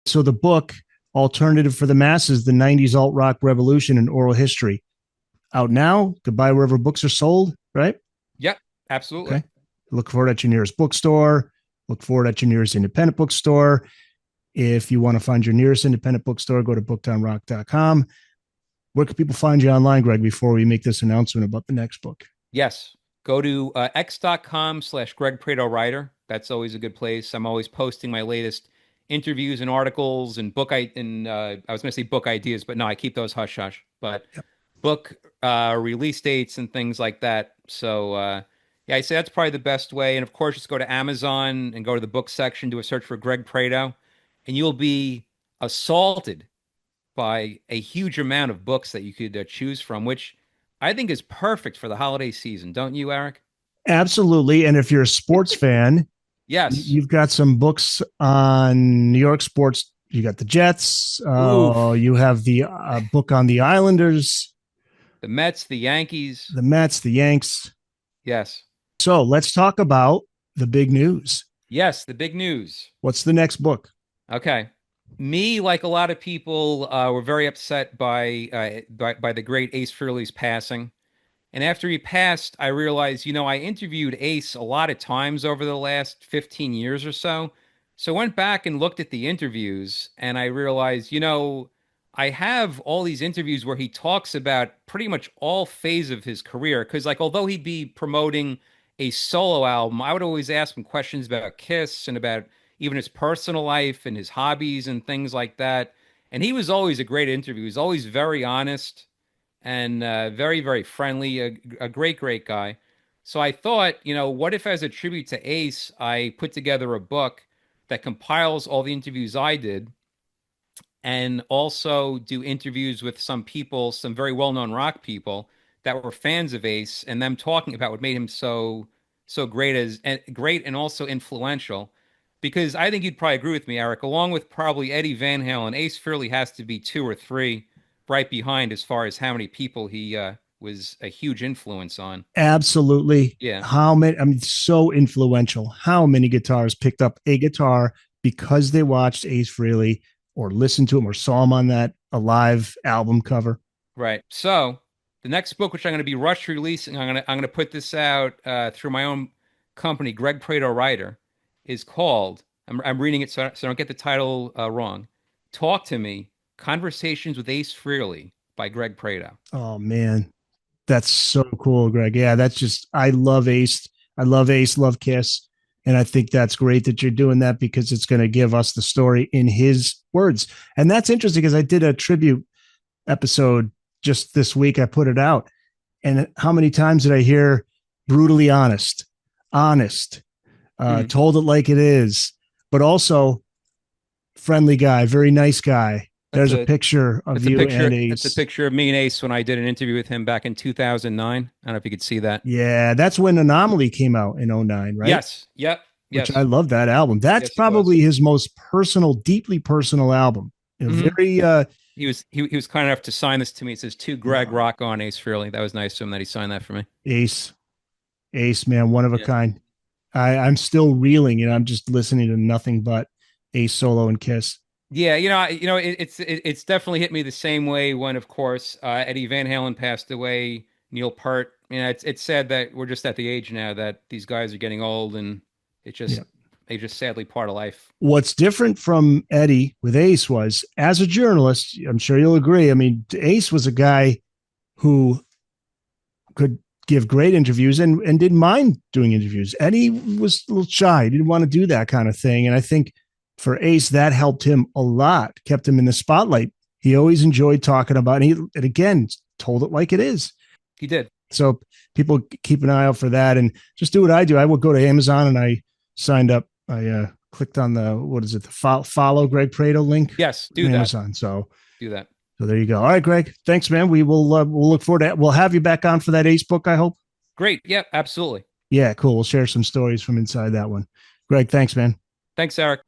So the book, Alternative for the Masses, the 90s alt rock revolution and oral history, out now. Goodbye wherever books are sold, right? Yep, absolutely. Okay. Look for it at your nearest bookstore. Look for it at your nearest independent bookstore. If you want to find your nearest independent bookstore, go to bookedonrock.com. Where can people find you online, Greg, before we make this announcement about the next book? Yes. Go to x.com/Greg Prato Writer. That's always a good place. I'm always posting my latest interviews and articles and I was going to say book ideas, but no, I keep those hush hush. But Yep. book release dates and things like that. So yeah, I say that's probably the best way. And of course, just go to Amazon and go to the book section, do a search for Greg Prato, and you'll be assaulted by a huge amount of books that you could choose from, which I think is perfect for the holiday season. Don't you, Eric? Absolutely. And if you're a sports fan, Yes. you've got some books on New York sports. You got the Jets. Oof. You have the book on the Islanders, The Mets, the Yankees. the Mets, the Yanks. Yes. So let's talk about the big news. Yes, the big news. What's the next book? Okay. Me, like a lot of people, were very upset by the great Ace Frehley's passing. And after he passed, I realized, I interviewed Ace a lot of times over the last 15 years or so. So I went back and looked at the interviews and I realized, I have all these interviews where he talks about pretty much all phase of his career. Because, like, although he'd be promoting a solo album, I would always ask him questions about Kiss and about even his personal life and his hobbies and things like that. And he was always a great interview. He was always very honest and very, very friendly, a great, great guy. So I thought, what if as a tribute to Ace, I put together a book that compiles all the interviews I did and also do interviews with some people, some very well-known rock people that were fans of Ace and them talking about what made him so great and also influential. Because I think you'd probably agree with me, Eric, along with probably Eddie Van Halen, Ace Frehley has to be two or three right behind as far as how many people he was a huge influence on. Absolutely. Yeah, How many? I mean, so influential. How many guitars picked up a guitar because they watched Ace Frehley or listened to him or saw him on that Alive album cover? right. So the next book, which I'm going to be rush releasing, I'm going to put this out through my own company, Greg Prato Writer, is called. I'm reading it so I don't get the title wrong. Talk to Me: Conversations with Ace Frehley by Greg Prato. Oh man, that's so cool, Greg. Yeah, that's just I love Ace. I love Ace, love Kiss. And I think that's great that you're doing that because it's going to give us the story in his words. And that's interesting because I did a tribute episode just this week. I put it out. And how many times did I hear brutally honest, honest, Mhm. told it like it is, but also friendly guy, very nice guy. That's There's a a picture of that's a you picture. and That's a Ace. picture of me and Ace when I did an interview with him back in 2009. I don't know if you could see that. Yeah, that's when Anomaly came out in '09, right? Yes. Yep. Which I Yes. love that album. That's Yes, it was. probably his most personal, deeply personal album. A Hmm. very He was kind enough to sign this to me. It says to Greg uh, Rock on Ace Frehley. That was nice to him that he signed that for me. Ace, Ace, man, one of a Yeah. kind. I'm still reeling, I'm just listening to nothing but Ace solo and Kiss. Yeah, it's definitely hit me the same way when, of course, Eddie Van Halen passed away, Neil Peart. It's sad that we're just at the age now that these guys are getting old, and it's just Yeah. they just sadly part of life. What's different from Eddie with Ace was, as a journalist, I'm sure you'll agree. I mean, Ace was a guy who could give great interviews and didn't mind doing interviews. Eddie was a little shy, he didn't want to do that kind of thing. And I think for Ace, that helped him a lot, kept him in the spotlight. He always enjoyed talking about it. And again, told it like it is. He did. So people keep an eye out for that and just do what I do. I would go to Amazon and I signed up. I clicked on the, what is it? The follow Greg Prato link Yes, on do that. Amazon. Do that. So there you go. All right, Greg. Thanks, man. We'll look forward to it. We'll have you back on for that Ace book, I hope. Great. Yeah, absolutely. Yeah, cool. We'll share some stories from inside that one. Greg, thanks, man. Thanks, Eric.